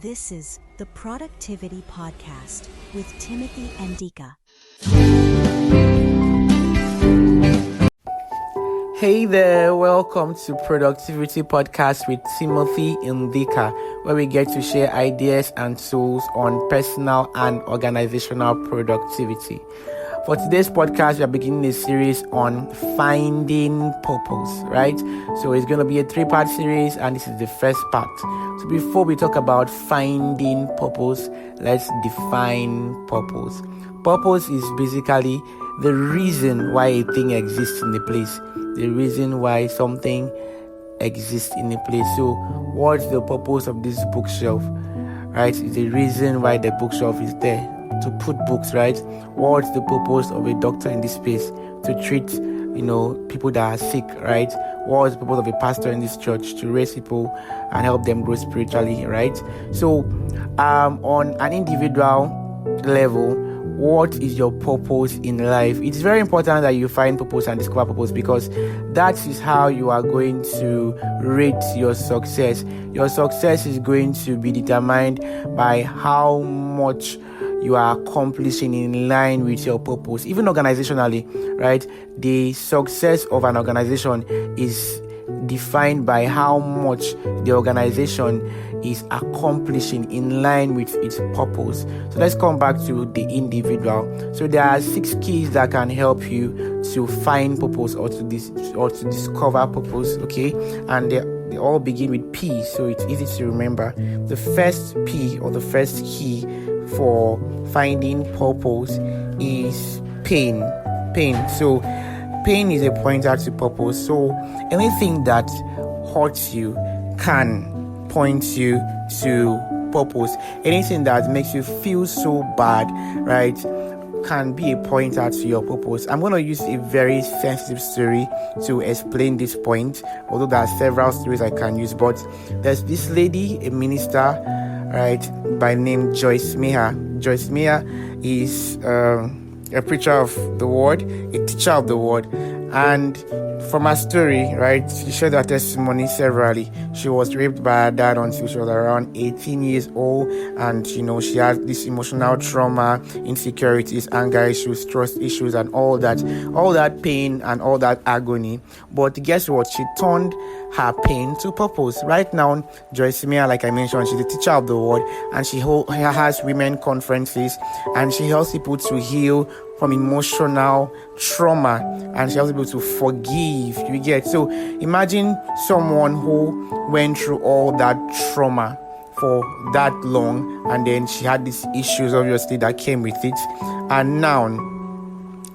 This is the Productivity Podcast with Timothy and Ndika. Hey there, welcome to Productivity Podcast with Timothy and Ndika, where we get to share ideas and tools on personal and organizational productivity. For today's podcast, we are beginning a series on finding purpose, right? So it's going to be a 3-part series, and this is the first part. So before we talk about finding purpose, let's define purpose. Purpose is basically the reason why a thing exists in a place, the reason why something exists in a place. So what's the purpose of this bookshelf, right? It's the reason why the bookshelf is there, to put books, right? What's the purpose of a doctor in this space? To treat, people that are sick, right? What's the purpose of a pastor in this church? To raise people and help them grow spiritually, right? So, on an individual level, what is your purpose in life? It's very important that you find purpose and discover purpose, because that is how you are going to rate your success. Your success is going to be determined by how much you are accomplishing in line with your purpose. Even organizationally, right? The success of an organization is defined by how much the organization is accomplishing in line with its purpose. So let's come back to the individual. So there are 6 keys that can help you to find purpose or to discover purpose, okay? And they all begin with P, so it's easy to remember. The first P, or the first key for finding purpose, is pain. So pain is a pointer to purpose. So anything that hurts you can point you to purpose. Anything that makes you feel so bad, right, can be a pointer to your purpose. I'm going to use a very sensitive story to explain this point, although there are several stories I can use. But there's this lady, a minister, right, by name Joyce Meyer. Joyce Meyer is a preacher of the word, a teacher of the word. And from her story, right, she shared her testimony severally. She was raped by her dad until she was around 18 years old, and she had this emotional trauma, insecurities, anger issues, trust issues, and all that pain and all that agony. But guess what? She turned her pain to purpose. Right now, Joyce Meyer, like I mentioned, she's a teacher of the word, and she has women conferences, and she helps people to heal from emotional trauma, and she helps people to forgive. You get? So imagine someone who went through all that trauma for that long, and then she had these issues obviously that came with it, and now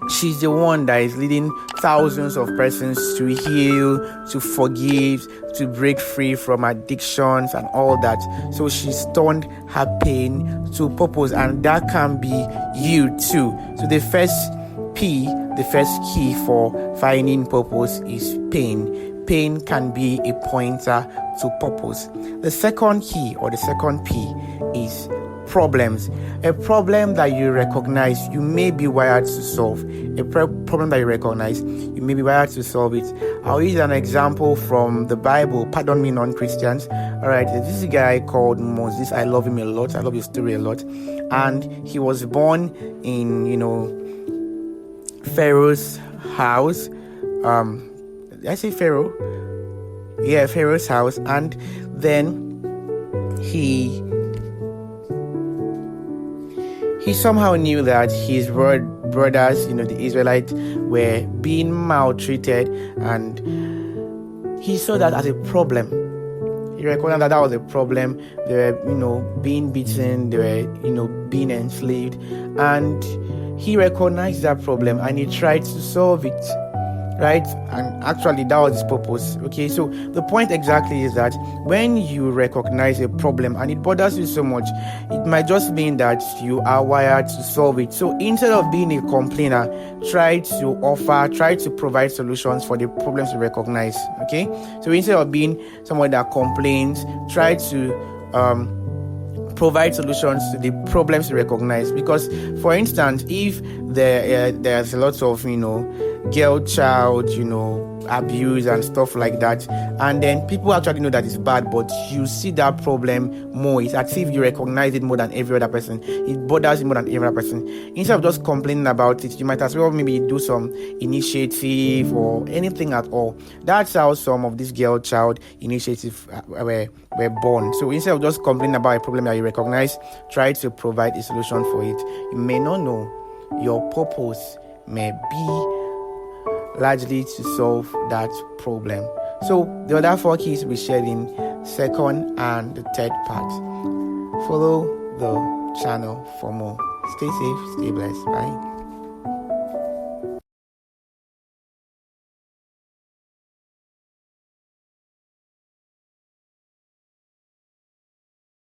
she's the one that is leading thousands of persons to heal, to forgive, to break free from addictions and all that. So she's turned her pain to purpose, and that can be you too. So the first P, the first key for finding purpose, is pain. Pain can be a pointer to purpose. The second key, or the second P, is problems. A problem that you recognize you may be wired to solve. A problem that you recognize you may be wired to solve it. I'll use an example from the Bible. Pardon me, non-Christians. All right, this is a guy called Moses. I love him a lot. I love his story a lot. And he was born in, Pharaoh's house. Did I say Pharaoh? Yeah, Pharaoh's house. And then he somehow knew that his brothers, the Israelites, were being maltreated, and he saw that as a problem. He recognized that was a problem. They were, being beaten, they were, being enslaved, and he recognized that problem and he tried to solve it. Right? And actually that was his purpose. Okay, so the point exactly is that when you recognize a problem and it bothers you so much, it might just mean that you are wired to solve it. So instead of being a complainer, try to provide solutions for the problems you recognize. Okay, so instead of being someone that complains, try to provide solutions to the problems you recognize. Because, for instance, if there's a lot of girl child abuse and stuff like that. And then people actually know that it's bad, but you see that problem more. It's as if you recognize it more than every other person. It bothers you more than every other person. Instead of just complaining about it, you might as well maybe do some initiative or anything at all. That's how some of these girl child initiatives were born. So instead of just complaining about a problem that you recognize, try to provide a solution for it. You may not know your purpose may be largely to solve that problem. So the other 4 keys we shared in second and the third part. Follow the channel for more. Stay safe, stay blessed. Bye.